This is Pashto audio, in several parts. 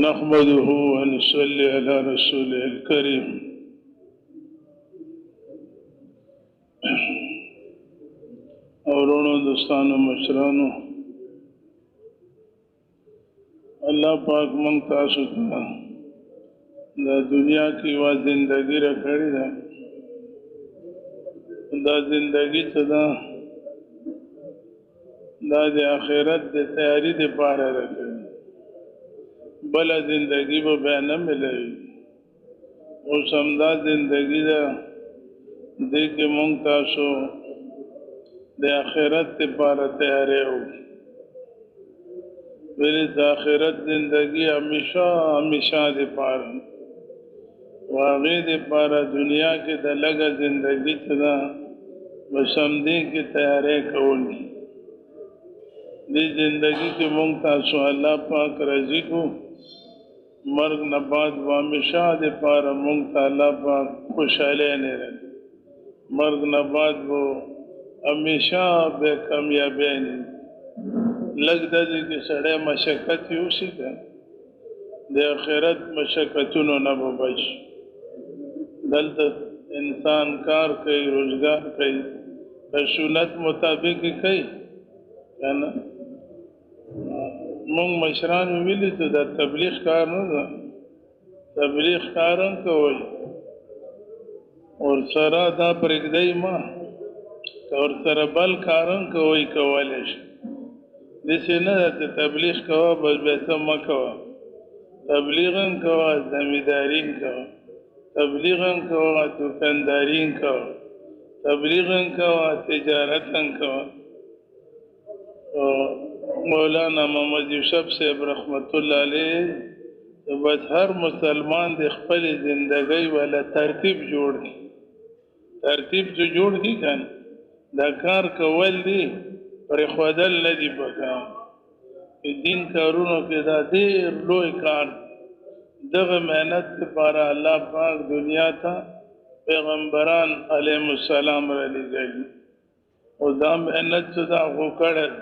نحمده ونصلي على رسوله الكريم. اورونو دوستانو مشرانو، اللہ پاک منگ تاسو ته دا دنیا کی وا زندگی را کړی ده. دا زندگی څه ده؟ دا د آخرت د تیاری د پاره را کړی. بله زندگی به بیا نه ملوي. اوس همدا زندگی ده، دې کې مونږ تاسو د آخرت لپاره تیاری وکړو. ویلې د آخرت زندگی همیشه دپاره و هغې دپاره دنیا کې د لږه زندگی څه ده بس همدې کې تیاری کول دي. دې زندگی کې مونږ تاسو الله پاک راضي کړو. مرګ نه بعد و همیشه دپاره مونږ ته الله پاک خوشحالۍ نه راکړي. مرګ نه بعد و همیشه به کامیابی نه. لږ داسې کې سړی مشقت یوسي که د آخرت مشقتونو نه به بچ. دلته انسان کار کوي، روزګار کوي، د سنت مطابق یې کوي که نه. مونږ مشران ویلي چې دا تبلیغ کار نه ده. تبلیغ کار هم کوئ ورسره دا پرېږدئ مه، که ورسره بل کار هم کوئ کولی شئ. داسې نه ده چې تبلیغ کوه بس بیا څه مه کوه. تبلیغ هم کوه، زمینداري هم کوه، تبلیغ هم کوه، دکانداري هم کوه، تبلیغ هم کوه، تجارت هم کوه. مولانا محمد یوسف صاحب رحمت الله علیه بس هر مسلمان د خپل زندګۍ والا ترتیب جوړ کړي. ترتیب جو جوړ کړي که نه، دا کار کول دي پرېښودل نه دي پکار. دین کارونو کې دا ډېر لوی کار دی. دغه محنت لپاره الله پاک دنیا ته پیغمبران علیهم السلام را لېږلي. او دا محنت چې دا خو کړی دی،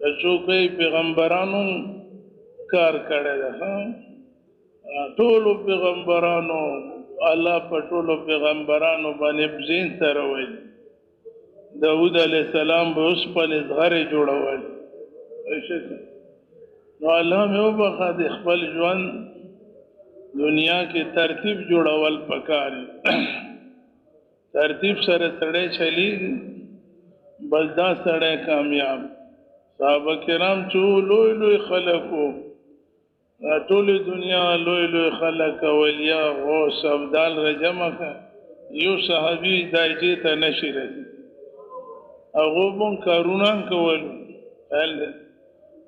که څوک یې پیغمبرانو کار کړی دی. ټولو پیغمبرانو الله په ټولو پیغمبرانو باندې زین سره ویل. داود علیه السلام به اوسپنې زغرې جوړول. نو الله مې وبخه د خپل ژوند دنیا کې ترتیب جوړول پکار. ترتیب سره سړی چلیږي بس دا سړی کامیاب. صحابه کرام چې لوی لوی خلک وو، ټولې دنیا لوی لوی خلک اولیا غوث ابدال را جمع کړه، یو صحابي دایجې ته نشي رسېدلی. هغو به هم کارونه هم کول،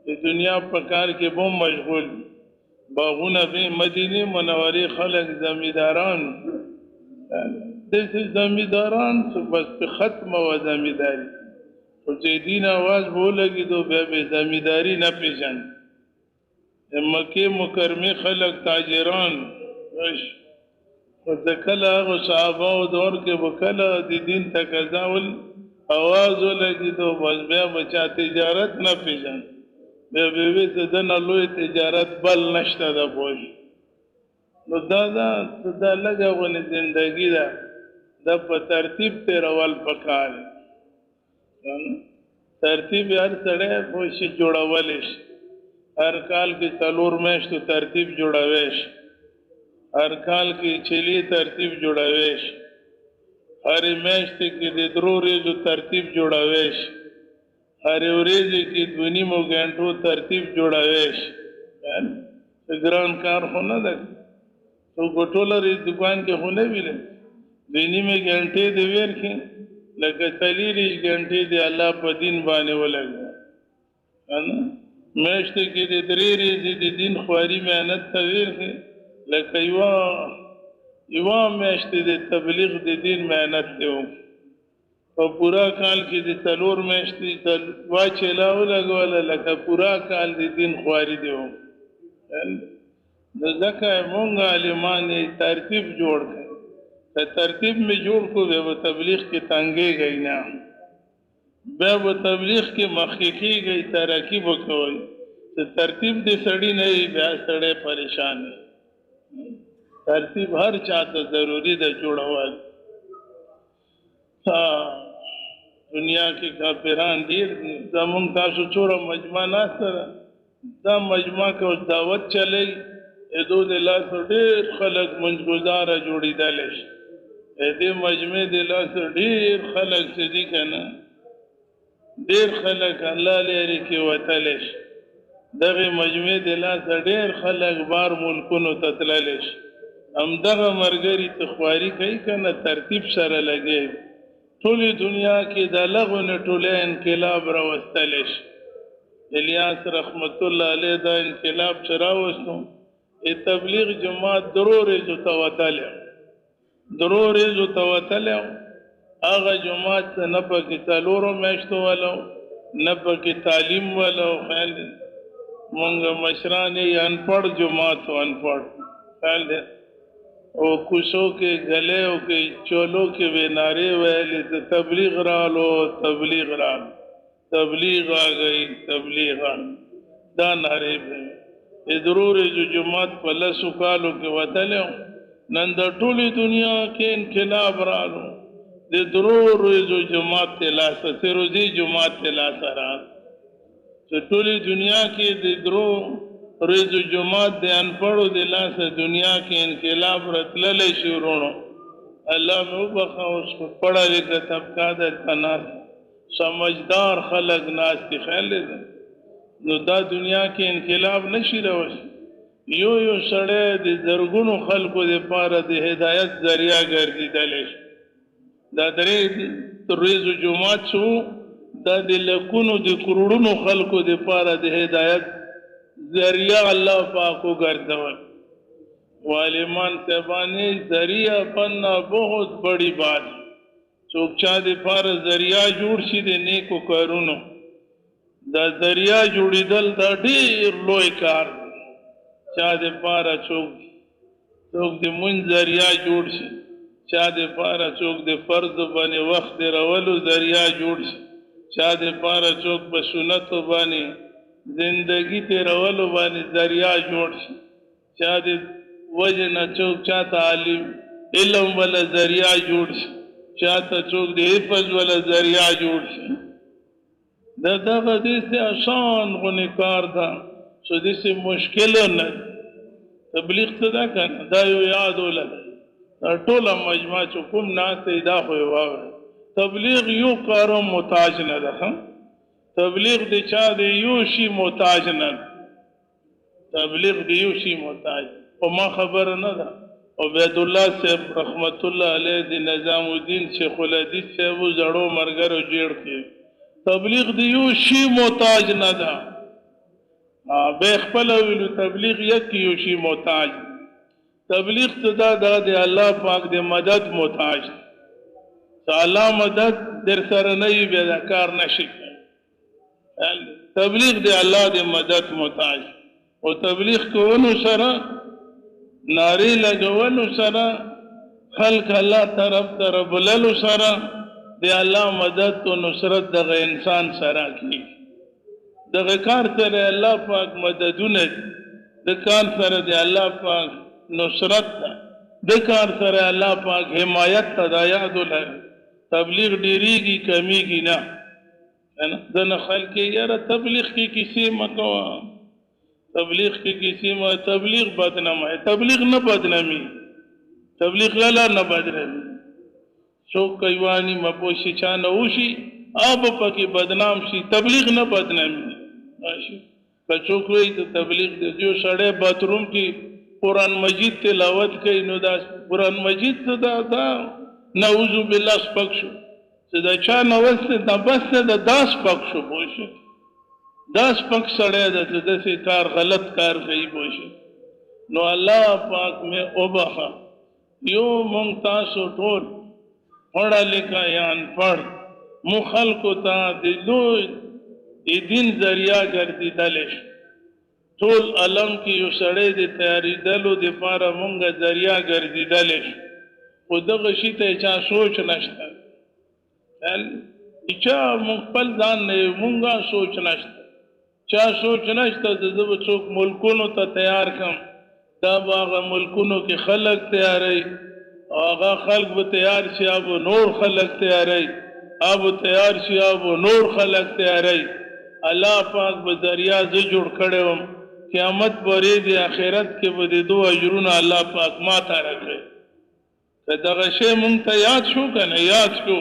د دنیا په کار کې به هم مشغول. باغونه به مدینې منورې خلک زمینداران، داسې زمینداران چې بس په ختمه وه زمینداري. خو چې دین اواز به ولګېدو بیا به زمینداري نه پېژند. د مکې مکرمې خلک تاجران، خو د کله هغو صحابهو دور کې به کله د دین تقاضا اواز ولګېدو بس بیا به چا تجارت نه پېژند. بیا به وي چې دنه لوی تجارت بل نشته ده پوه شو. نو دا لږه غونې زندګي ده، دا په ترتیب تېرول پکار دی. ترتیب هر سړی پوه شي جوړولی شي. هر کال کې 4 میاشتو ترتیب جوړوی شي، هر کال کې چلي ترتیب جوړوی شي، هرې میاشتې کې د 3 ورځو ترتیب جوړوی شي، هرې ورځې کې 2.5 غنټو ترتیب جوړوی شي. ګران کار خو نه ده. څوک ټوله ورځ دکان کې خو نه وي، 2.5 غنټې دې ویر کړي لکه 4 غنټې دې الله په دین باندې ولګوه. میاشتې کې د 3 ورځې د دین خواري محنت ته ویر کړي لکه یوه میاشتې د تبلیغ د دین محنت دی. په پورا کال کې د 4 میاشتې واچېلا ولګوله لکه پورا کال د دین خواري دی. نو ځکه مونږ عالمان یې ترتیب جوړ کړئ. که ترتیب مې جوړ کړو بیا به تبلیغ کې تنګېږئ نه، بیا به تبلیغ کې مخکې کېږئ، ترقي به کوئ. چې ترتیب دې سړی نه وي بیا سړی پریشان وي ترتیب هر چاته ضروری ده جوړول دنیا کې کافران ډیر زمونږ تاسو څوره مجمع ناسته ده دا مجمع کې اوس دعوت چلی دو د لاسو ډېر خلک منځګزاره جوړېدلی شي دې مجمع د لاسو ډېر خلک چې دي که نه ډېر خلک الله لرې کې وتلی شي دغې مجمع د لاسه ډېر خلک بار ملکونو ته تللی شي همدغه ملګري ته خواري کوي که نه ترتیب سره لګوي ټولې دنیا کې د لغو نه ټولی انقلاب راوستلی شي الیاس رحمت الله علیه دا انقلاب چې راوستو تبلیغ جماعت درو ریزو ته وتلی هغه جماعت ته نه پکې څلورو میاشتو ولو نه پکې تعلیم ولو خیال دی مونږ مشران یې انپړ جماعت و انپړ خیال دی او کوڅو کې غلیو کې چولو کې وې نارې ویلې ته تبلیغ رالو تبلیغ آ گئی تبلیغ دا نارې به ضرور جو جماعت په لسو کالو کې وتلی نن د ټولې دنیا کې انقلاب رالو د ضرور جو جماعت ته لاسه سروزي جماعت ته لاسه رالو چې ټولې دنیا کې د ضرور ریزو جماعت د انپړو د لاسه دنیا کې انقلاب راتللی شي ورونو الله مې وبخه اوس پړه لیکه طبقه درته ناست سمجھدار خلق ناست دي خیال دی نو دا دنیا کې انقلاب نشي راوستلی یو سړی د زرګونو خلکو دپاره د هدایت ذریعه ګرځېدلی شي دا درې ریزو جماعت څو دا د لکونو د کروڑونو خلکو دپاره د هدایت ذریعہ اللہ پاک کو گردول والمان صاحبانی ذریعہ پننا بہت بڑی بات چوک چا دے پار ذریعہ جوڑ شی دے نیکو کارونو دا ذریعہ جوڑی دل دا دیر لوئی کار چا دے پارا چوک دے من ذریعہ جوڑ شی چا دے پارا چوک دے فرض بانی وقت دے رولو ذریعہ جوڑ شی چا دے پارا چوک بسنتو بانی زندگی تیرولو باندې ذریعہ جوړ شي چا د وجه نه څوک چاته عالم علم ولا ذریعہ جوړ شي چاته څوک د حفظ ولا ذریعہ جوړ شي دا دغه داسې آسان غونې کار ده چې داسې مشکل نه تبلیغ څه ده که نه دا یو یاد ولرئ دا ټوله مجمع چې کوم ناست دی دا خو یې واورئ تبلیغ یو کارو محتاج نه ده تبلیغ دی چا دی یو شی محتاج نه تبلیغ دی یو شی محتاج او ما خبر نه ده عبید الله صاحب رحمت الله علیه دی نظام الدین شیخ الحدیث صاحب زړو مرګرو جوړ کړي تبلیغ دی یو شی محتاج نه ده به خپل ویلو تبلیغ یک یو شی محتاج تبلیغ ته دا دی الله پاک دی مدد محتاج الله مدد در سره نه وي بیا کار نشي تبلیغ دی الله دی مدد محتاج او تبلیغ کولو سره ناری لګولو سره خلق الله طرف بللو سره دی الله مدد او نصرت دغه انسان سره کی دغه کار سره الله پاک مددونه د کار سره دی الله پاک نصرت د کار سره الله پاک حمایت تدایاد له تبلیغ ډیریږي کمیږي نه دن خلق یاره تبلیغ کی کسی مکوا تبلیغ کی کسی ما تبلیغ بدنام ہے تبلیغ نہ بدنامی تبلیغ لالا نہ بدنامی شوق کیوانی مپوشی چانا اوشی آب پاکی بدنام شی تبلیغ نہ بدنامی کچوک وی تو تبلیغ دے جو سڑے باتروم کی قرآن مجید تلاوت کئی نو دا قرآن مجید دا نعوذ باللہ سپکشو دا چا نوست دا بس دا داس پک شو بوشو داس پک سڑے دا تو دسی کار غلط کار گئی بوشو نو اللہ پاک میں اوبخا یو منگتاسو ٹول پڑھا لکھا یان پڑھ مخلقو تا دلو دین ذریعہ گردی دلش ټول علم کی یو سړی د تیاری دلو د پاره مونږه ذریعہ گردی دلش خو دغه شي ته چا سوچ نشته چا مخبل ځان نه مونږه سوچ نشته چا سوچ نشته چې زه به څوک ملکونو ته تیار کم دا به هغه ملکونو کې خلک تیاروي او هغه خلک به تیار شي او به نور خلک تیاروي او به تیار شي او به نور خلک تیاروي الله پاک به ذریعہ زه جوړ کړی وم قیامت پورې د آخرت کې به د دو اجرونه الله پاک ما ته راکړي که دغه شی مونږ ته یاد شو که نه یاد شو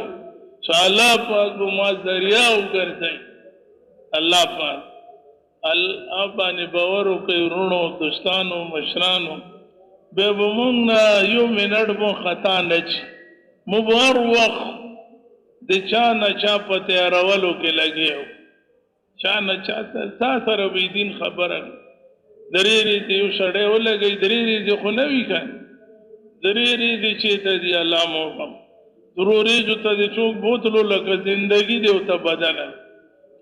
چې الله پاک به ما ذریعہ وګرځوي الله پاک الله باندې باور وکړئ وروڼو دوستانو مشرانو بیا به مونږ نه یو منټ مو خطا نه شي موږ به هر وخت د چا نه چا په تیارولو کې لګیا وو چا نه چا تا سره به دین خبره درې ریځې یو سړی ولګوي درې ریځې خو نه وي که درې ریځې چېرته دي الله محرم درو ریځو ته دې څوک بوتلو لکه زندګي دې ورته بدله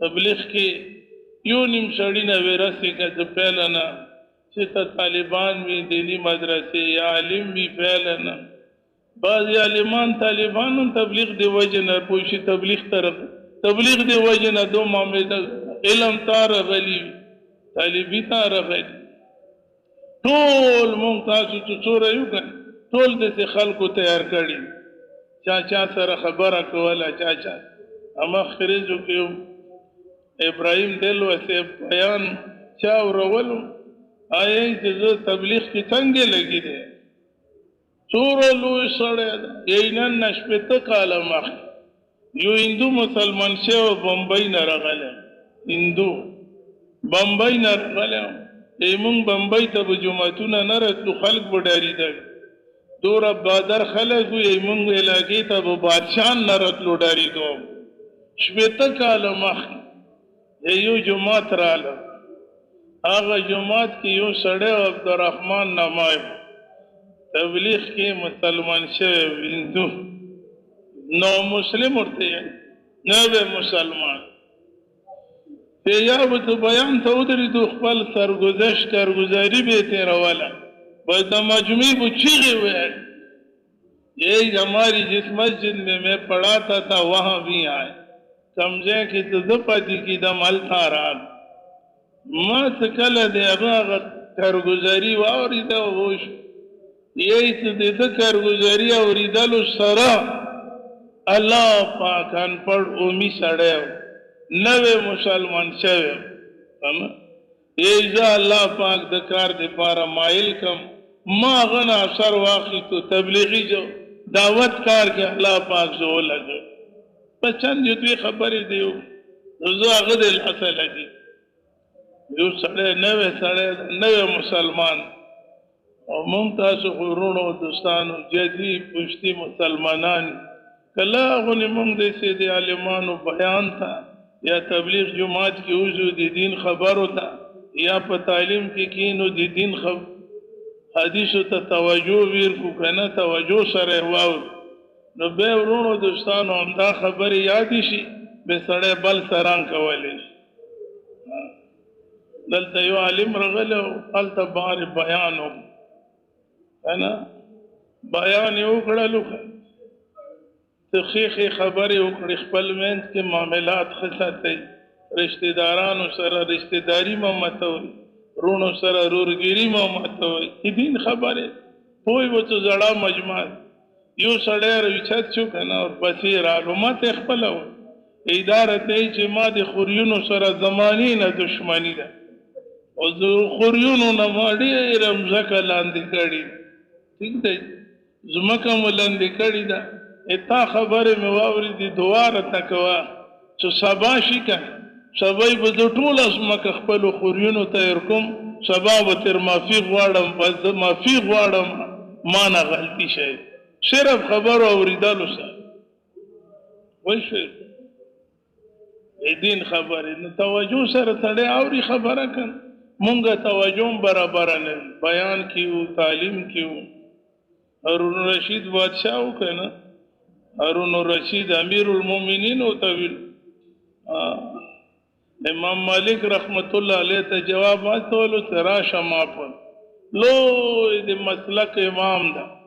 تبلیغ کې یو نیم سړي نه ورسې که څه پیله نه چې ته طالبان وي دیني مدرسې یا عالم وي پیله نه بعضې عالمان طالبان هم تبلیغ د وجې نه پوه شي تبلیغ د وجې نه دو معاملې علم تا رغلي وي طالبي تا رغلي ټول مونږ تاسو چې څوره یو که ټول داسې خلکو تیار کړي چا سره خبره کوله چا مخکې ورځو کې ابراهیم دلو صاحب بیان چا اورولو آیا چې زه تبلیغ کې څنګه لګي دی څوره لوی سړی ده یې نن نه شپېته کاله مخکې یو هندو مسلمان شوی بمبۍ نه راغلی هندو بمبۍ نه راغلی مونږ بمبۍ ته به جوماتونه نه راتلو خلک به ډارېدل دومره بادر خلک وو مونږ علاقې ته به بادشاهان نه راتلو ډارېدو شپېته کاله مخکې یو جماعت رااله هغه جماعت کې یو سړی عبدالرحمن نامه تبلیغ کې مسلمان شوی هندو نو مسلم ورته نه به مسلمان یا به ته بیان ته ودرېدو خپل سرګذشت کارګزاري به یې تېروله بس د مجموعې به چیغې ویل یہی ہماری جس مسجد میں پڑھاتا تھا وہاں بھی آئے سمجھے کہ تو پتی کی دم التاران ما سکل دے اغاغ کارگزاری واوریده ووش یہی تو دے کارگزاری اوریده لو سرا اللہ پاکان پڑ اومی سڑے نوے مسلمان شوے ایزا اللہ پاک دکار دے پارا مائل کم ما غنا سر واقعی تو تبلیغی جو دعوت کار کے اللہ پاک زو لگو پس چند جو دوی خبری دیو رضو آغد الحسن لگی یو سڑے نوے مسلمان اور منتاس غرون و دوستان جدی پشتی مسلمانان کلا غنی منگ دے سے دی عالمان و بیان تھا یا تبلیغ جماعت کی اوزو دی دین خبرو تھا یا پا تعلیم کی کینو دی دین حدیثو تا توجہ ویر کو کنا توجہ سر احواو نو بے ورونو دوستانو امدا خبر یادی شي بے سڑے بل سران کولی دلتا یو عالم رغلو قلتا بار بیانو انا بیان یو کڑلو تخیخی خبری اکڑی خپل مینس کے معاملات خساتی رشتہ دارانو سر رشتہ داری ممتوی رونو سر رورگیری ممتوی ای دین خبری پوئی وہ تو زڑا مجموعات یو سڑے رویچت چو کنا اور بسیر آلو ما تخپلو ادارت ای چه ما دی خوریونو سر زمانی نا دشمنی دا اور خوریونو نماڑی رمزکا لاندی کردی ٹھیک دا زمکا ملاندی کردی دا اتا خبر مواوری دی دوارتا کوا چو سباشی کن سبای بدوٹول اسمکا خپلو خوریونو تایرکم سبا بطر مافیق وارم بس مافیق وارم مانا غلطی شاید صرف خبر اوریدلو سره وایي دین خبره نو توجه سره تړي اوري خبره کن مونږه توجه برابر نه بیان کیو تعلیم کیو هارون رشید بادشاہ وکنه هارون رشید امیر المؤمنین او طویل امام مالک رحمت الله علیه ته جواب واستولو تراشه ماپن لو دې مسلک امام ده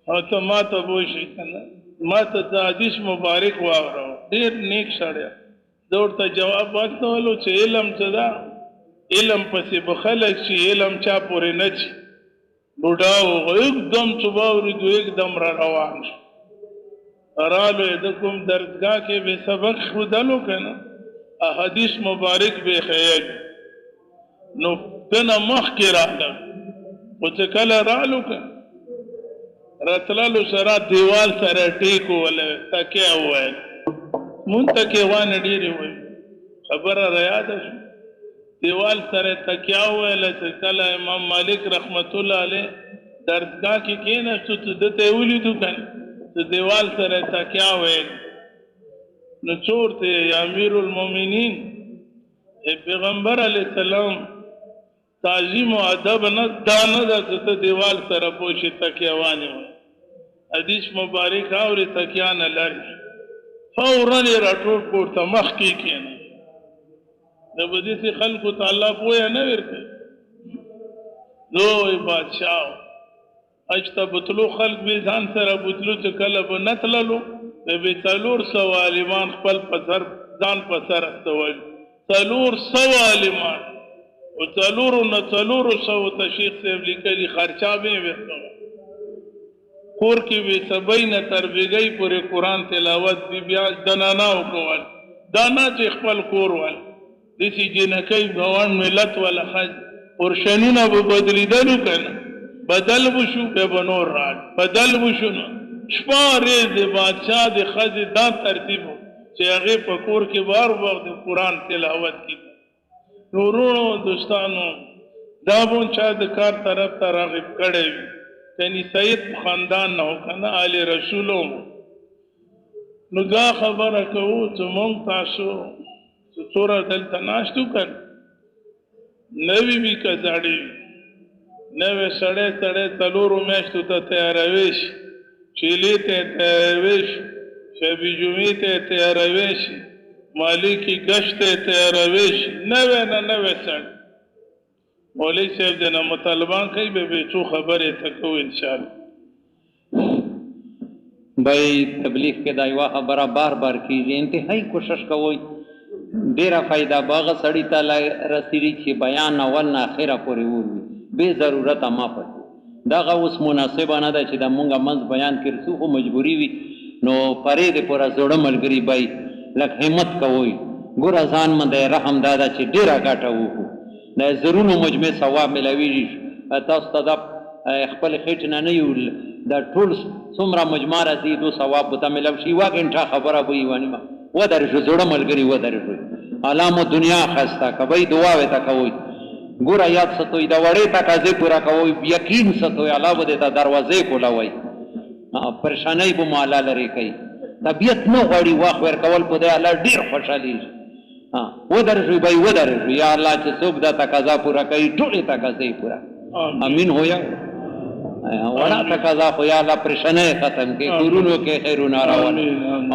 او ته ما ته بوشي کنه ما ته د حدیث مبارک واورو ډیر نیک سړی دورته جواب ورکولو چې علم څه ده علم پسې به خلک شي علم چا پورې نه شي بوډا و एकदम چې واورېدو एकदम را روان شو رالو د کوم درسګاه کې به سبق ښودلو که نه احادیث مبارک به ښیل نو دنه مخکې راغله خو چې کله رالو که راتللو سره دیوال سره ټیک وویل تکیه وویل مونږ تکیه وانه ډېرې وویل خبره راياده شو دیوال سره تکیه وویله چې کله امام مالک رحمت الله علیه درسګاه کې کېناستو چې ده ته یې ولیدو که نه چې دیوال سره تکیه وویل نو څه ورته یا امیر المؤمنین پیغمبر علیه السلام تعظیم و ادب نه دا نه ده چې ته دیوال سره پوه شي تکیه وانې وایي حدیث مبارک اورې تکیه نه لرې فورا یې راټول کړ ورته مخکې کېنه د به داسې خلکو ته الله پوهه نه ورکوي لوی بادشاه حج ته بتلو خلک به ځان سره بتلو چې کله به نه تللو به 400 عالمان خپل په سر ځان په سر استول 400 عالمان او 400 ته شیخ صاحب لیکلي خرچه به یې ورکوه کور کې به سبۍ نه تر بېګۍ پورې قرآن تلاوت بیا دنانا وکول دا نه چې خپل کور ول داسې جنکۍ ګاونډ ملت والا ښځې پرشنونه به بدلېدلو که نه بدل به شو بیا به نور راغل بدل به شو نو شپه ورځ د بادشاه د ښځې دا ترتیب و چې هغې په کور کې بار وخت د قرآن تلاوت کېده نو وروڼو دوستانو دا به چا د کار طرف ته راغب کړی وي کنی سید خاندان نه و که نه آل رسولو نو دا خبره کوو چې مونږ تاسو چې څوره دلته ناست وو که نوي وي که زاړه وي نوی سړی 4 میاشتو ته تیاروی شي چیلې ته تیاروی شي شبي جمعې ته تیاروی شي مالکي ګشت ته تیاروی شي نوی نه نوی سړی مولوی صاحب د نه مطالبان کوي به څو خبرې ته کوو انشاءالله بھائی تبلیغ کې دا یوه خبره بار بار کېږي انتهایی کوشش کوئ ډېره فایده به هغه سړي ته رسېږي چې بیان اول نه اخره پورې ووي بې ضرورته مه پټ دغه اوس مناسبه نه ده چې د مونږ منځ بیان کړي څو خو مجبوري وي نو پرې د پوره زوړه ملګري بای لږ همت کوئ ګوره ځان باندې رحم دا ده چې ډېره ګټه وکړو د زرونو مجمع ثواب میلاویږي تاسو ته دا خپل خېټې نه نه یو دا ټول څومره مجمع راځي دو ثواب به ته میلاو شي یوه ګنټه خبره به یې ونیمه ودرېږو زړه ملګري ودرېږو علامو دنیا ښایسته کوئ دعاوې ته کوئ ګوره یاد ساتوئ د وړې تقاضې پوره کوئ یقین ساتوئ الله به درته دروازې کولوئ پریشانۍ به مو الله لرې کوي طبیعت نه غواړي واخ ورکول په دی الله ډېر خوشحالېږي ودرېږئ به یې ودرېږو یا الله چې څوک دا تقاضا پوره کوي ټولې تقاضې پوره امین هو یا وړه تقاضا خو یا الله پریشانۍ ختم کړي کورونو کې خیرونه راولي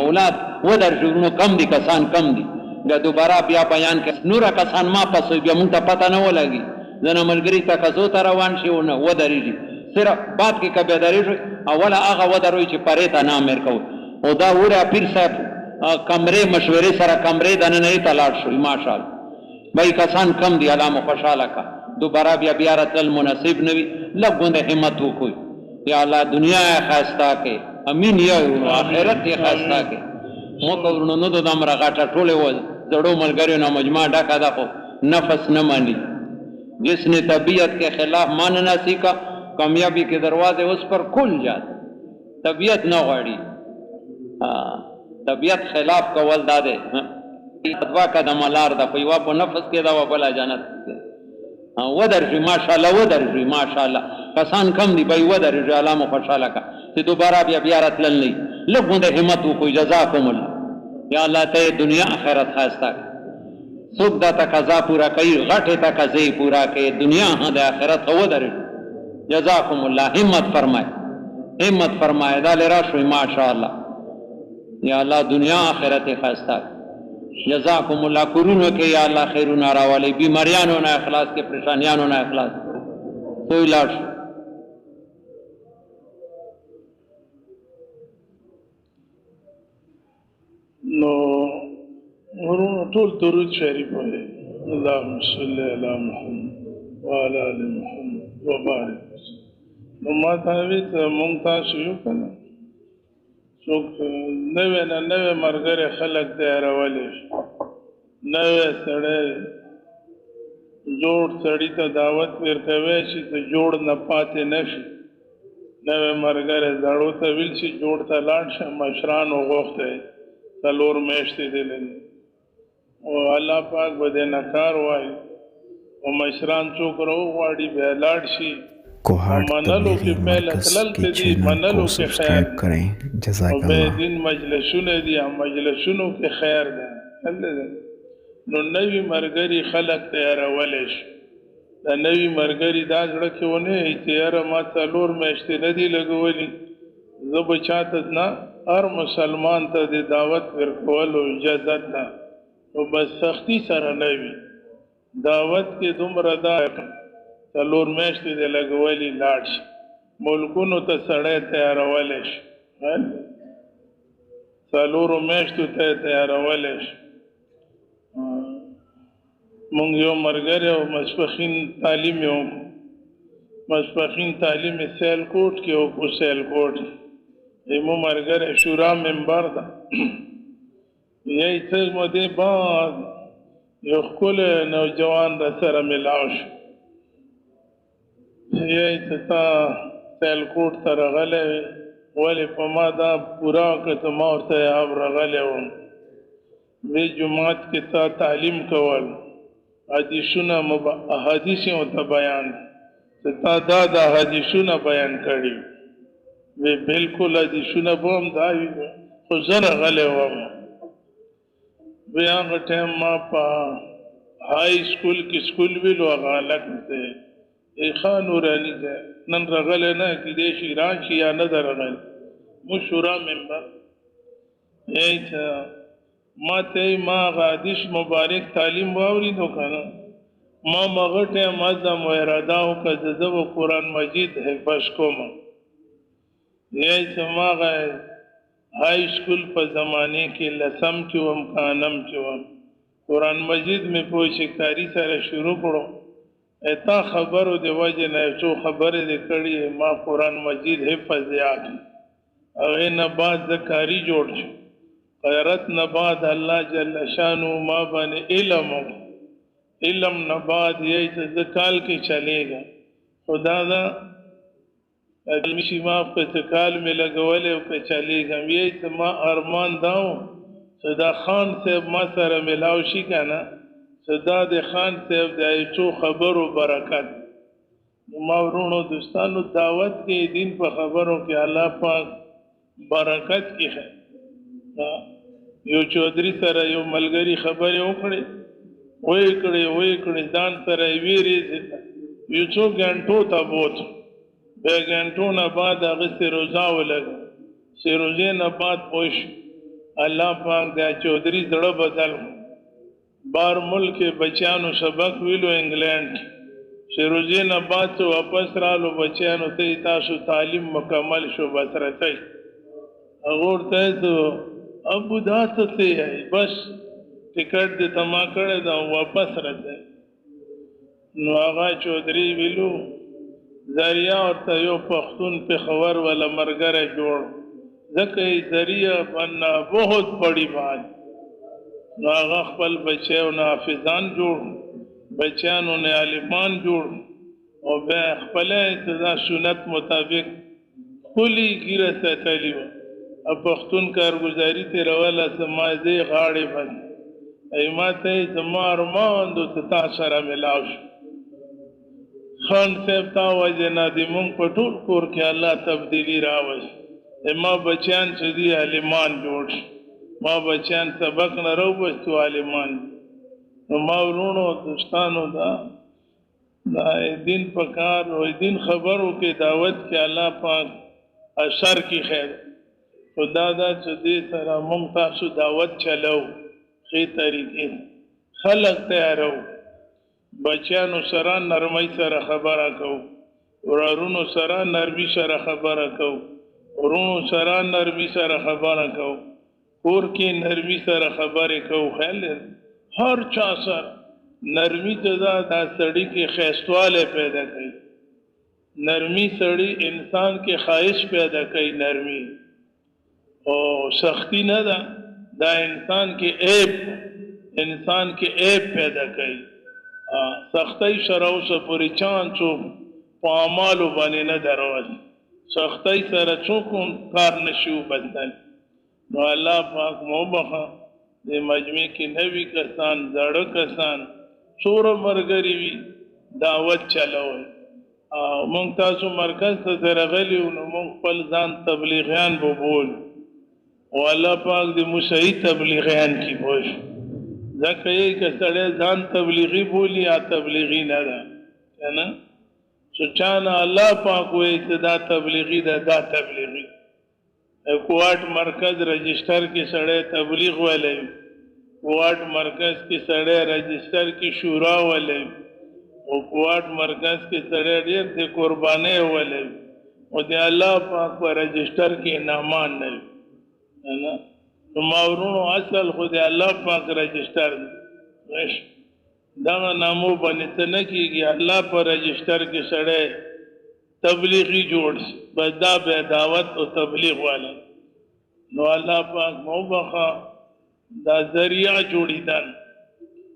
اولاد ودرېږو نو کم دي کسان کم دي بیا دوباره بیا بیان کې نوره کسان ما پس بیا مونږ ته پته نه ولګي ځنه ملګري تقاضو ته روان شي او نه ودرېږي صرف باد کې که بیا درېږئ اوله هغه ودروئ چې پرې ته نه امر کوئ او دا وره پیر صاحب کمرې مشورې سره کمرې دننه ته لاړ شوي ماشاءالله بای کسان کم دي الله مو خوشحاله کا دوباره بیا راتلل مناسب نه وي لږ غونډه همت وکړئ یا الله دنیا یې ښایسته کړې امین یا آخرت یې ښایسته کړې موږ ورونو نو د دومره غټه ټولې زړو ملګریو نه مجمع ډکه ده خو نفس نه مانی جس نے طبیعت کے خلاف ماننا سیکھا کامیابی کے دروازے اس پر کھل جاتے طبیعت نه غواړي طبیعت خلاف کول دا دی دوه قدمه لار ده په یوه په نفس کې ده او بله جنت کې ودرېږئ ماشاءالله ودرېږئ ماشاءالله کسان کم دي به یې ودرېږئ الله مو خوشحاله کړه چې دوباره بیا راتلل نه وي لږ غونډه همت وکړئ جزاکم الله یا الله ته دنیا آخرت ښایسته کړه څوک دا تقاضا پوره کوي غټې تقاضې پوره کوي دنیا د آخرت ښه ودرېږئ جزاکم الله همت فرمایه دا لرا شوي ماشاءالله یا الله دنیا آخرت ښایسته جزاکم الله کورونو کې یا الله خیرونه راولئ بیماریانو نه اخلاص کې پریشانیانو نه اخلاص سوی لاړ شو نو ورونو ټول درود شریف وایي. اللهم صل علی محمد وعلى آل محمد وبارک وسلم. نو ما ته وی ته مونږ تاسو یو کنه څوک نوې نه نوې مرګره خلک تیارولې نوې سړی جوړ سړی ته دعوت ورکوي چې ته جوړ نه پاتې نشي. نوې مرګره زړو ته ویل چې جوړ ته لاړ شه مشران وغوښته څلور میاشتې دي او الله پاک به دې نکار وایي او مشران څوک راوغواړي بیا لاړ شي. کوهاټ منلو کې تبلیغی پہله مرکز تلل کے ته دي چینل منلو کو کې خیر سبسکرائب کریں جزاک او به اللہ. دین مجلسونه دي مجلسونو کې خیر ده. نو نوی مرګري خلق تیارولې شي. دا نوی مرګري دا زړه کې ونه تیار ما څلور میاشتې نه دي لګولي. زه به چاته نه هر مسلمان ته د دعوت ورکولو اجازه ده او بس سختی سره نه وي. دعوت کې دومره دا څلور میاشتې د لګولي لاړ شي. ملکونو ته سړی تیارولې شي. څلورو میاشتو ته تیارولې شي. مونږ یو مرګره او ماسپخین تعلیم یو ماسپخین تعلیم سیل کوټ کې او کو سیل کوټ ایمو مرګره شورا ممبر ده. یې څه مده بعد یو خپل نوجوان د سره ملاو شو. یې تا سیل کوټ ته راغلی ولې په ما دا پورا کته ما ورته اب راغلی وم وی جماعت کې تا تعلیم کول حدیثونه احادیث او ته بیان تا دا حدیثونه بیان کړي وی بالکل حدیثونه بوم دا خو زره غلی وم. وی هغه ټایم ما په های سکول کې سکول ویلو هغه هلک دی ښه نوراني دی نن راغلی نه کیدای شي راشي یا نه ده راغلی موږ شورا ممبر ما ته ما حدیث مبارک تعلیم واوریدو کنه ما مغه ټایم ازم و اراده وکړه زه به قرآن مجید حفظ کوم. یې ما های سکول په زمانه کې لسم کې وم کانم کې وم قرآن مجید مې په شکاری سره شروع کړو. اته خبرو د وجه نه څو خبرې دې کړې ما قرآن مجید حفظ یاد او نه بعد ذکاری جوړ شو. غیرت نه بعد الله جل شانو ما باندې علم نه بعد یې ذکال کې چلےګا خدا دا علمي ما په ذکال مې لګولې او په چلےګا یې ما ارمان داو صدا خان صاحب ما سره ملاو شي کنه صدا د خان صاحب د ایچو خبرو برکت. ما ورونو دوستانو دعوت کې دین په خبرو کې الله پاک برکت کې ہے. یو چودري سره یو ملګری خبرې وکړې وې کړې ځان سره ویری یو څو غنټو ته بوت به غنټو نه بعد هغه سروزا ولګ سروزې نه بعد پوښ الله پاک دا چودري زړه بدل بار ملک بچیانو سبق ویلو انګلند سروزې نه بعد واپس رالو بچیانو ته تاسو تعلیم مکمل شو بس راځي اور ته ابو دا څه ہے بس ټیکټ دې تما کړه دا واپس راځي. نو هغه چودري ویلو ذریعہ ورته یو پښتون په خبر ولا مرګره جوړ ځکه ذریعہ بننا بہت بڑی بات. نو هغه خپل بچیو نه حافظان جوړ بچیانو نه عالمان جوړ او بیا خپل ابتدا سنت مطابق کلی ګیره ساتلی و پښتون کارګزاري تیروله سماجي غاړې باندې ایماته زما ارمان د تا سره ملاو شو. خان صاحب تا وجه نه دی مونږ په ټول کور کې الله تبدیلی راوست. ما بچیان چې دي عالمان جوړ ما بچیان سبق نه راوستو عالمان. نو ما ورونو دوستانو دا دین پکار او دین خبرو کې دعوت کې الله پاک اثر کی خیر خدا دا چې دې سره مونږ تاسو دعوت چلو خې طریقې خلق تیارو بچیانو سره نرمۍ سره خبره کو ورونو سره نرمي سره خبره کو ورونو سره نرمي سره خبره کو کور کې نرمي سره خبرې کوو خیال لري هر چا سره نرمي ته دا سړي کې ښایستوالی پیدا کوي نرمي سړي انسان کې خواهش پیدا کوي نرمي او سختی نه ده دا انسان کې عیب پیدا کوي سختۍ سره اوسه پورې چان څوک په اعمالو باندې نه دروازي سختۍ سره څوک هم کار نشي وبدل نو الله پاک مو بخا د مجمع کې نوي کسان زاړه کسان څوره مرګري وي دعوت چلوي مونږ تاسو مرکز ته راغلي نو مونږ خپل ځان تبلیغیان بول او الله پاک دې مسیح تبلیغیان کی پوښ ځکه یې که سړی ځان تبلیغي بولی یا تبلیغي نه ده کنه سچانا الله پاک وایي چې دا تبلیغي ده دا تبلیغي کوټ مرکز رجسٹر کې سړی تبلیغ ولې کوټ مرکز کې سړی رجسٹر کې شورا ولې او کوټ مرکز کې سړی ډېر د قرباني ولې او د الله پاک په رجسٹر کې انعامان نه نه نو ماورونو اصل خو د الله پاک رجسٹر دی دا نامو باندې ته نه کېږي الله په رجسٹر کې سړی تبلیغي جوړ شي بس دا به دعوت او تبلیغ والا نو الله پاک مو بخا دا ذریعہ جوړیدل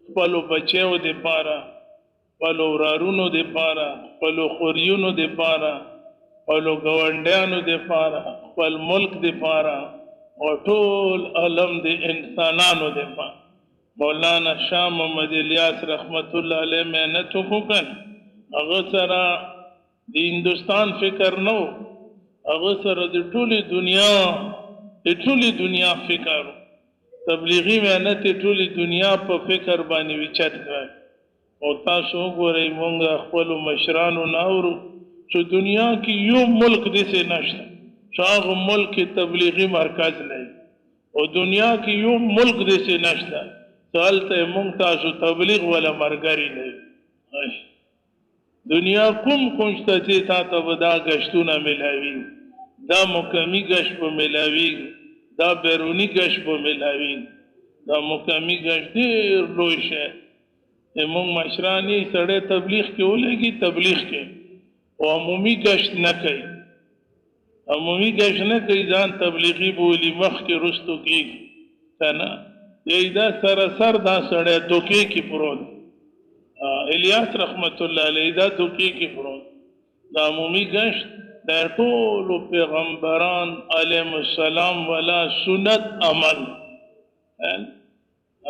خپلو بچیو د پاره خپلو ورارونو د پاره خپلو خوریونو د پاره خپلو ګاونډیانو د پاره خپل ملک د پاره او ټول عالم د انسانانو د پاره مولانا شاه محمد الیاس رحمت الله علیه محنت وکړ هغه سره د هندوستان فکر نو هغه سره د ټولې دنیا فکر تبلیغي محنت ټولې دنیا په فکر باندې وچت کړ او تاسو وګورئ مونږ خپل مشرانو ناورو چې دنیا کې یو ملک دسه نشته چې هغه ملک تبلیغي مرکز نه او دنیا کې یو ملک دسه نشته سالته مونږ تاسو تبلیغ ولا مرګري نه دنیا کوم شته چې تاسو دا غشتونه ملاوي دا مکمي غش په ملاوي دا بیرونی غش په ملاوي دا مکمي غش ډېر لوی شي مونږ مشرانی سړی تبلیغ کې ولګي تبلیغ کې او عمومي غش نه کوي عمومي غش نه کوي ځان تبلیغي بولی مخ کې رستو کې کنه دا سراسر دا سړی دوکې کې پروت الیاس رحمت الله علیه دا دوکې کې پروت دا عمومي غش دا ټول پیغمبران علیهم السلام ولا سنت عمل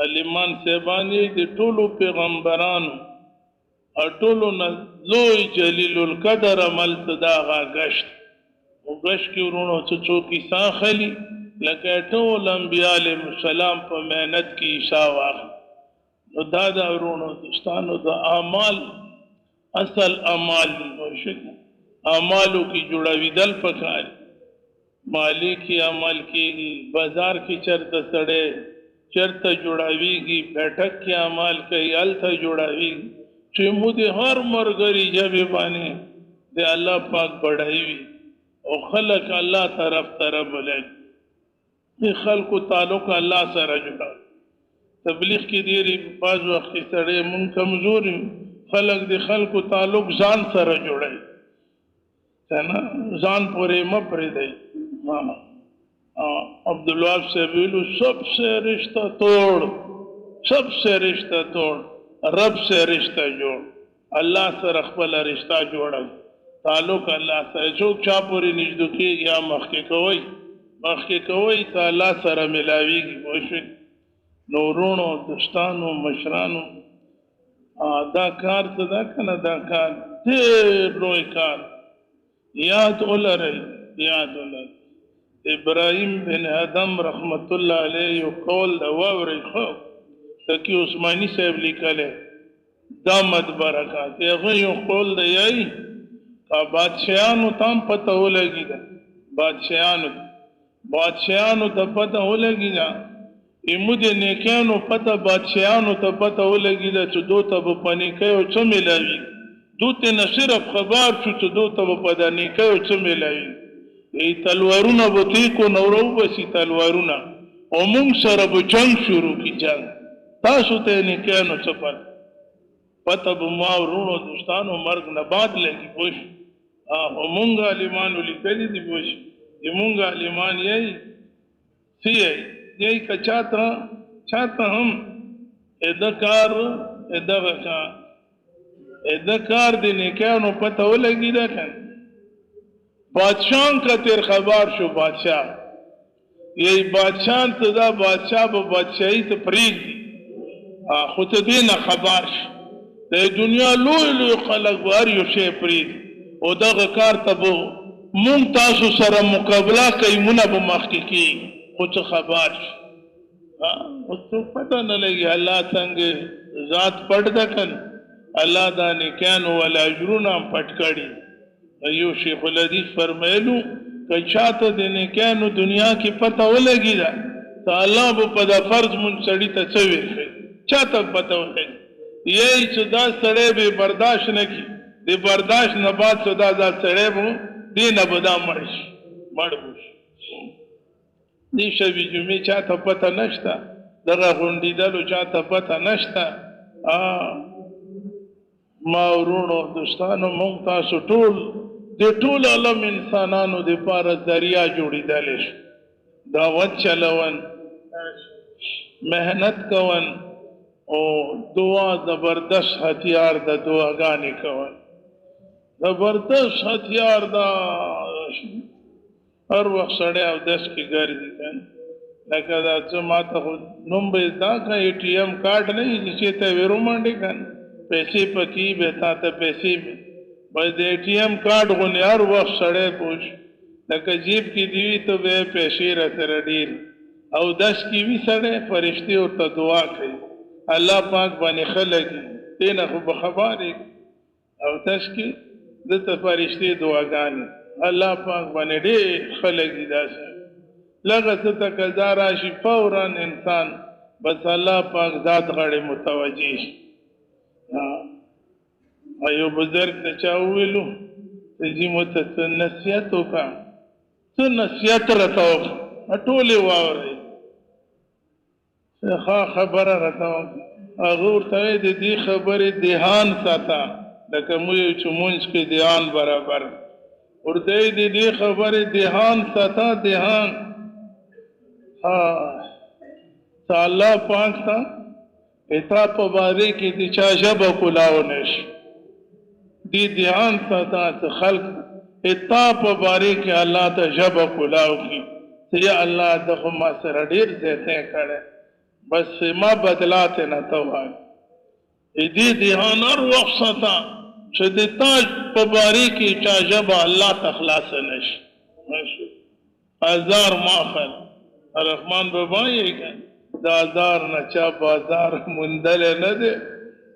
علیمان سیبانی دی ټولو پیغمبرانو ټولو لوی جلیل القدر عمل دا غا غشت او غشت کې ورونو څوک عیسی خلی لکه ټول انبیاء علیهم السلام په محنت کې عیسی واخ نو دا ورونو دوستانو د اعمال اصل اعمال اعمالو کې جوړاویدل پکار مالی کې عمل کې بازار کې چرته سړی چرته جوړاویږي بیٹک کې عمل کوي الته جوړاویږي چې مو د هر مرګري جبه باندې د الله پاک بڑھایوي او خلق الله طرف بلای خلق تعلق الله سره جوړا تبلیغ کې ډېری بعض وخت سړی مون کمزوري خلق د خلق تعلق ځان سره جوړای ځان پورې مپرې دی عبدالوهاب صاحب ویلو سب سے رشتہ توڑ رب سے رشتہ جوڑ الله سره خپل رشتہ جوړل تعلق الله سره څوک چا پورې نږدې کېږي یا مخکې کوي ته الله سره ملاویږي وشي نورونو دوستانو مشرانو دا کار څه ده کنه دا کار ډېر لوی کار یاد ولرئ ابراهیم بن ادم رحمت الله علیه یو قول دا واورئ خو تقی عثماني صاحب لیکلی دا مدبرکات هغه یو قول دی یای بادشاہانو ته هم پته ولګي ده بادشاہانو ته پته ولګي ده ایمو د نیکانو پته بادشاہانو ته پته ولګي ده چې دوی ته به په نیکۍ او څه میلاوي دوی ته نه صرف خبر شو چې دوی ته به په د نیکۍ او څه میلاوي تلوارونه به تیکو نورو بسي تلوارونه او مونږ سره به جنگ شروع کی جنگ تاسو ته نکاح نو څه پته به ما ورونو دوستانو مرګ نه بعد لګي پوش او مونږ عالمانو لیکلي دي پوش چې مونږ عالمان یې سی یې چاته هم ادکار دی نکاح نو پته ولګي دا کنه بادشاہ کا تیر خبر شو بادشاہ یہی بادشاہ ته دا بادشاہ به بادشاہی ته پریږدي خو ته دې نه خبر شي د دنیا لوی خلک به هر یو شی پریږدي او دغه کار ته به مونږ تاسو سره مقابله کوي مونږ به مخکې کېږي خو څه خبر شي اوس څوک پته نه لګي الله څنګه ذات پټ ده کنه الله دا نیکانو ولا اجرونه هم پټ کړي ایو شیخ الحدیث فرمایلو که چاته د نیکانو دنیا کې پته ولګي دا ته الله به په دا فرض مون سړي ته څه وکړي چاته پته ولګي یہی چې دا سړی به برداشت نه کړي د برداشت نه بعد چې دا سړی به دې نه به دا مړ شي دې شبي جمعې چاته پته نشته دغه غونډېدلو چاته پته نشته ما ورونو دوستانو مونږ تاسو ټول د ټول عالم انسانانو د پاره ذریعہ جوړېدلی شو دعوت چلون محنت کون او دعا زبردست هتیار د دعاګانې کون زبردست هتیار دا هر وخت سړی اودس کې ګرځي کنه لکه دا څه ماته خو نوم به دا که اے ټي ایم کارډ نه وي چې ته ویرو منډې کنه پیسې پکې به تا ته پیسې بس د اے ټي ایم کارډ غوندې هر وخت سړی پوښ لکه جیب کې دي وي ته به پیسې راسره ډېر اودس کې وي سړی فرشتې ورته دعا کوي الله پاک باندې خلک دې نه خو به خبر یې اودس کې دته فرشتې دعاګانې الله پاک باندې ډېر خلک دي داسې لږه څه تقاضا راشي فوراً انسان بس الله پاک ذات غاړې متوجه شي ایو بزرګ ته چا وویلو چې جي مته څه نصیحت وکړه څه نصیحت راته وکړه ټولې واورئ ښه خبره راته وکړه هغه ورته وایي د دې خبرې دهان ساته لکه موږ چې مونځ کې دهان برابر ورته وایي د دې خبرې دهان ساته دهان الله پاک تا اتا په باره کې د چا ژبه کلاو نشي دی دهان ساته چې خلق اتا په باره کې الله ته ژبه کلاو کی چې یا الله دغه ما سره ډېر زیاته کړه بس ما بدلاته نه ته وایي دې دهان هر وخت ساته چې د تاج په باره کې چا ژبه الله ته خلاص نشي هزار ماخل رحمان بابا یې کړه دا هزار نه چا بازار موندل نه دی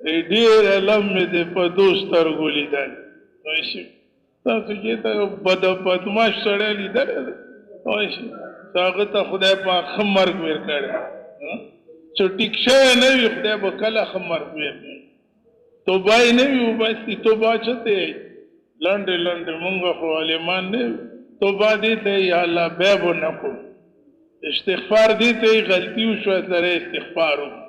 ډېر علم مې دی په دوست سترګو لیدل تاسو چې ته بدماش سړی لیدلی دی هغه ته خدای پاک ښه مرګ ویر کړی چې ټیک شوی نه وي خدای به کله ښه مرګ ویر کړي توبه یې نه وي وباسي توبه څه ته لنډې لنډې مونږ خو عالمان نه یو توبه دې ته یا الله بیا به نه کوو استغفار دې ته غلطي وشوه سره استغفار وکړو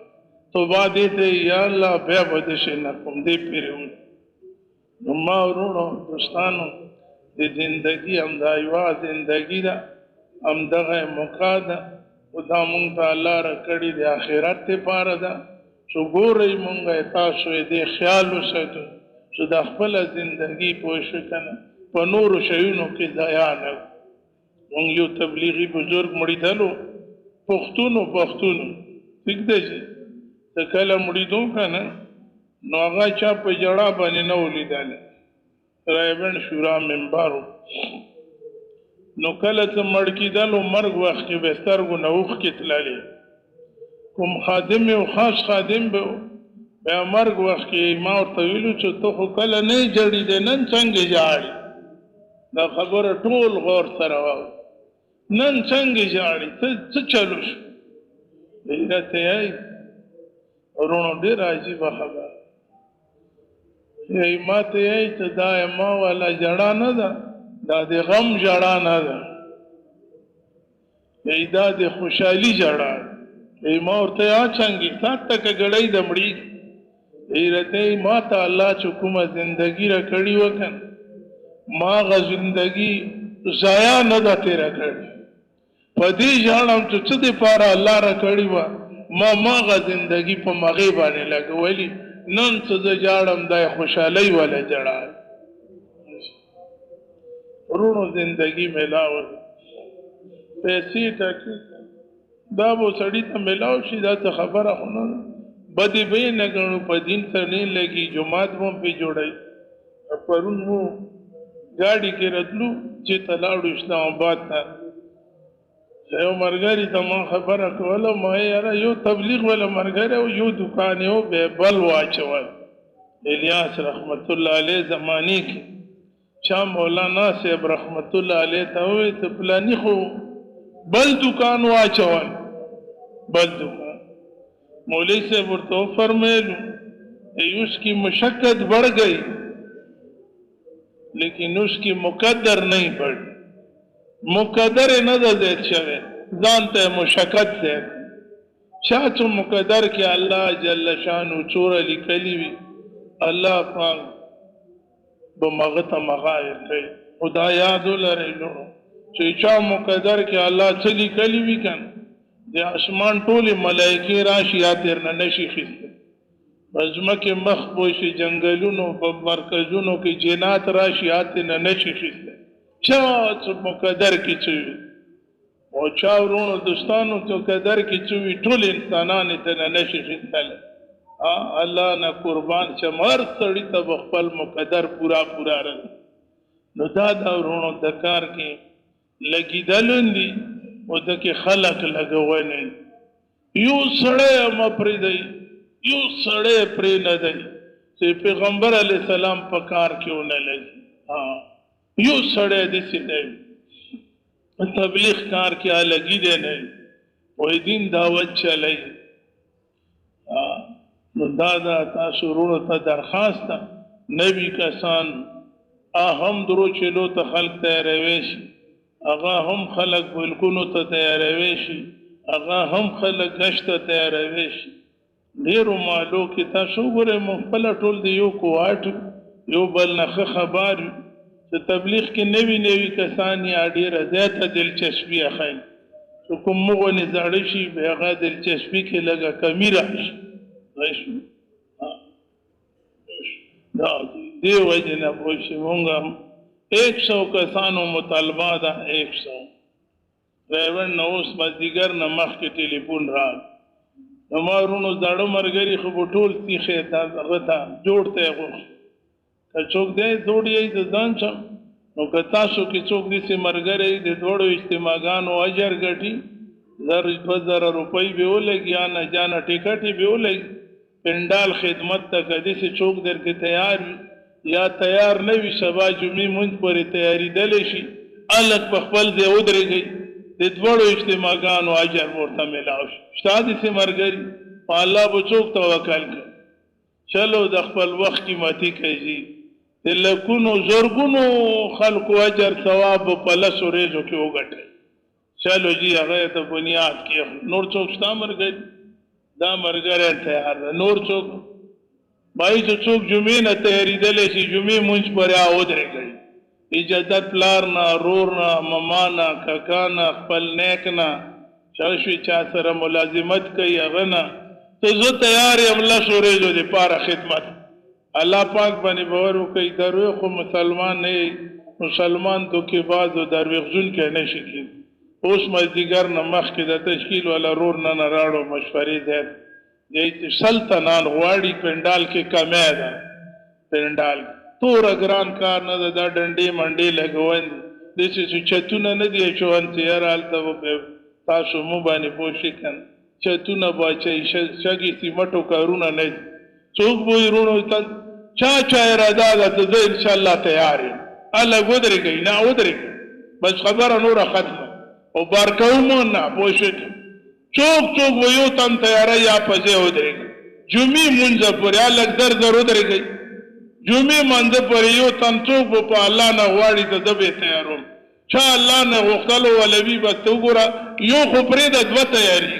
توبه دې ته یا الله بیا به داسې نه کوم دې پرېږدو نو ما ورونو دوستانو د زندګي همدا یوه زندګي ده همدغه موقع ده خو دا مونږ ته الله راکړې د آخرت دپاره ده چې ګورئ مونږ تاسو یې دې خیال وساتو چې د خپله زندګي پوه شو که نه په نورو شیونو کې ضایع نه مونږ یو تبلیغي بزرګ مړېدلو پښتون ټیک ده چې ته کله مړېدو که نه نو هغه چا په جړا باندې نه و لیدلی رایبند شورا ممبر نو کله څه مړ کېدلو مرګ وخت کې به سترګو نه اوښکې تللې کوم خادم یو خاص خادم به و بیا مرګ وخت کې ما ورته ویلو چې ته خو کله نه یې جړېدې نن څنګه ژاړې دا خبره ټول غور سره واورئ نن څنګه ژاړې څه چلو شو راته یې ورونو ډېر عجیبه خبره ما ته یې چې دا ما والا ژړا نه ده دا د غم ژړا نه ده ایدا د خوشحالي جړه ای ما ورته اچانګي سات تک غړې د مړی ای رته ما ته الله چې کومه زندگی را کړی وکن ما غ زندگی ضایع نه ده تیر کړی پدې ځانم چې څه دې پاره الله را کړی و ما غ زندگی په مغه باندې لګولې نن څه ز جاړم د خوشحالي ولا جړه ورونو زندگی ملاو پیسې ټاکي دا به سړی ته ملاو شي دا څه خبره خو نه بدی به نه غنو په دین سره نه لګي جماعت مو په جوړای پرون مو ګاډي کې راتلو چې تلاړو اسلام آباد ته یو مرګري ته ما خبره کوله ما یاره یو تبلیغ ولا مرګره او یو دکان یو به بل واچول الیاس رحمت الله علیه زمانی کې چا مولانا صاحب رحمت الله علیه ته وې ته پلانی خو بل دکان واچول بل دکان مولوی صاحب ورته فرمایلو اس کی مشقت بڑھ گئی لیکن اس کی مقدر نہیں بڑھ مقدر نہ زیاد شوه ځانته مشقت زیاد چاچو مقدر کې الله جل شانو چور لیکلی وی الله پاک بمغته مغایر کوي خدا یاد لري نو چې چا مقدر کې الله څه لیکلی وی کنه د اسمان ټول ملائکه راشي یا تر نه نشي خسته پزمکه مخ بوشي جنگلونو په مرکزونو کې جنات راشي یا تر نه نشي خسته چا مقدر کې چوي او چا ورونو دوستانو ته قدر کې چوي ټول انسانان ته نه نشي خسته الله نه قربان چې مر سړی ته خپل مقدر پورا رل نو دا ورونو د کار کې لګیدلندي او د کې خلق لګونی یو سړی مپری دی یو سړی پرې نه دی چې پیغمبر علی السلام په کار کې ونه لګي یو سړی دې سي دی تبلیغ کار کې لګي دی نه وې دین دعوت چلای نو دا تاسو ورونو ته درخواست نبی کسان هم درو چلو ته خلق تیاروي شي اغا هم خلق بلکونو ته تیاروي شي اغا هم خلق گشت تیاروي شي ډیرو مالو کې تاسو ګوره مخبل ټول دی یو کوټ یو بل نه خبر چې تبلیغ کې نوی کسان یا ډیر زیاته دلچسپي اخلي کوم مغونی زړی شي هغه دلچسپي کې لګه کمی راشي دا دی وجه نه پوښي مونږه 100 کسانو مطالبه ده 100 ډرایور نو اوس مازیګر نه مخکې ټلیفون راغی نو ما ورونو زړه مرګري خو ټول سیخه تا غته جوړته غوښ که څوک دې جوړي د ځان چم نو که تاسو کې څوک دې سي مرګري د دوړو اجتماعګانو اجر ګټي 2000 روپۍ به ولګي نه جانا ټیکټ به ولګي پندال خدمت ته کدي سي څوک درته تیار یا تیار نه وي سبا جمعې مونږ پرې تیاری دلې شي الګ په خپل ځای ودرېږي د دوړو اجتماعګانو اجر ورته ملاو شي استاد سي مرګري په الله به څوک توکل کوي چلو د خپل وخت قیمتي کوي د لکونو زورګونو خلکو اجر ثواب په لاسو ریزو کې وګټي چلو جی هغه ته بنیاد کې نور څوک شته مرګري دا مرګره تیار نور څوک بای څوک جمعې نه تیاری دلې شي جمعې مونږ پرې اودرېږي اجازه پلار نه رور نه ماما نه کاکا نه خپل نیک نه چاشوي چا سره ملازمت کوي هغه نه ته زه تیار یم الله شورېږو د پاره خدمت الله پاک باندې باور وکړي دروي خو مسلمان نه مسلمان تو کې باز او دروغجن کې نه شي کې اوس مزدیګر نه مخ کې د تشکیل ولا رور نه راړو مشورې ده دې سلطنان غواړي پندال کې کمه ده پندال تور اگران کار نه ده ډنډې منډې لګوي د څه چتونه نه دی چون تیارال ته تاسو مو باندې پوښی کن چتونه باچې شګي سیمټو کارونه نه څوک به ورونو ته چا اراده ده ته ان شاء الله تیار یم الله ودرېږي نه ودرېږي بس خبره نور ختمه او بارکوم نه پوښی څوک و یو تن تیاری یا پځه ودرېږي جمعې مونږ پرې الګ در ودرېږي جمعې مونږ پرې یو تن څوک په الله نه واړی ته د به تیاروم چا الله نه غوښتلو ولوي بس ته وګوره یو خو پرېږده دوه تیاري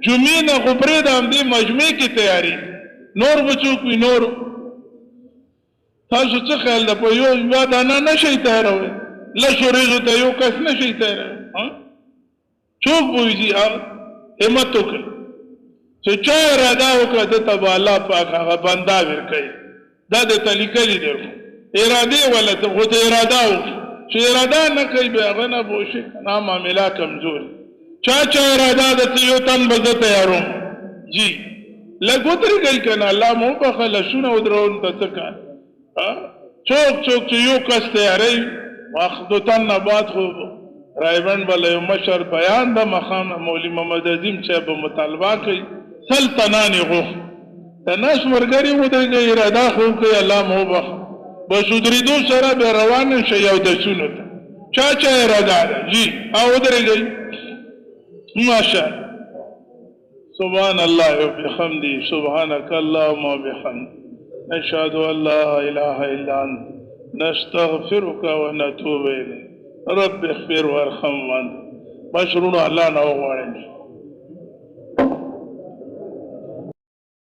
جمعې نه خو پرېږده همدې مجمع کې تیاري نور به څوک وي نور تاسو څه خیال ده په یوه دانه نه شئ تیاروی لسو ورځو ته یو کس نه شئ تیاروی څوک پوهېږي همت وکړي چې چا اراده وکړه ده ته به الله پاک هغه بنده ورکوي دا درته لیکلي دی ارادې ولا ته خو ته اراده وکړي چې اراده نه کوي بیا هغه نه پوه شي نه معامله کمزوري چا اراده ده چې یو تن به زه تیاروم جی لږ ودرېږئ که نه الله مو وبخه لسونه ودرون ته څه کار څوک چې یو کس تیاروي دو تن نه بعد خو رایبند به له یو مشر بیان ده مخام مولوي محمد عظیم صاحب به مطالبه کوي سل تنانې غوښت د نس ورګري ودرېږئ اراده خو وکړئ الله مو وبخه بس ودرېدو سره بیا روان شئ اودسونو ته چا اراده ده جی او ودرېږئ ماشاءالله سبحان الله وبحمده سبحانك اللهم وبحمدك نشهد ان لا اله الا انت نستغفرك ونتوب اليك رب اغفر وارحم وانت مشروع الله نه وغواړئ